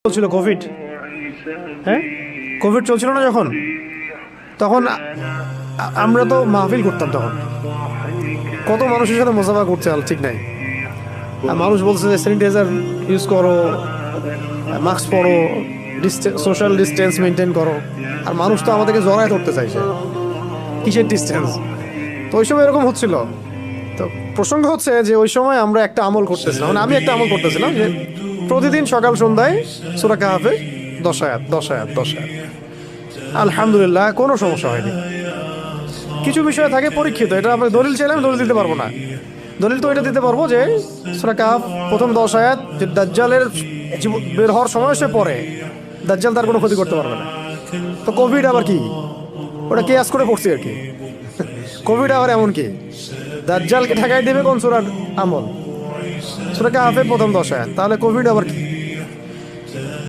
চলছিল কোভিড, হ্যাঁ কোভিড চলছিল না যখন, তখন আমরা তো মাহফিল করতাম। তখন কত মানুষের সাথে মোসাফা করতে ঠিক নাই। আর মানুষ বলছে যে স্যানিটাইজার ইউজ করো, মাস্ক পরো, সোশ্যাল ডিস্টেন্স মেনটেন করো। আর মানুষ তো আমাদেরকে জড়ায় ধরতে চাইছে, কিসের ডিস্টেন্স। তো ওই সময় এরকম হচ্ছিল। তো প্রসঙ্গ হচ্ছে যে ওই সময় আমরা একটা আমল করতেছিলাম, মানে আমি একটা আমল করতেছিলাম যে প্রতিদিন সকাল সন্ধ্যায় সূরা কাহাফে 10 আয়াত 10 আয়াত 10 আয়াত। আলহামদুলিল্লাহ কোনো সমস্যা হয়নি। কিছু বিষয় থাকে পরীক্ষিত, এটা আমরা দলিল চাইলে আমি দলিল দিতে পারবো না। দলিল তো এটা দিতে পারবো যে সূরা কাহাফ প্রথম 10 আয়াত, যে দাজ্জালের বের হওয়ার সময় সে পড়ে, দাজ্জাল তার কোনো ক্ষতি করতে পারবে না। তো কোভিড আবার কি, ওটা কেয়াস করে পড়ছি আর কি। কোভিড আবার এমন কি, দাজ্জালকে ঠেকাই দেবে কোন সূরার আমল? সূরা কাহাফের প্রথম 10 আয়াত, তাহলে কোভিড আবার কি?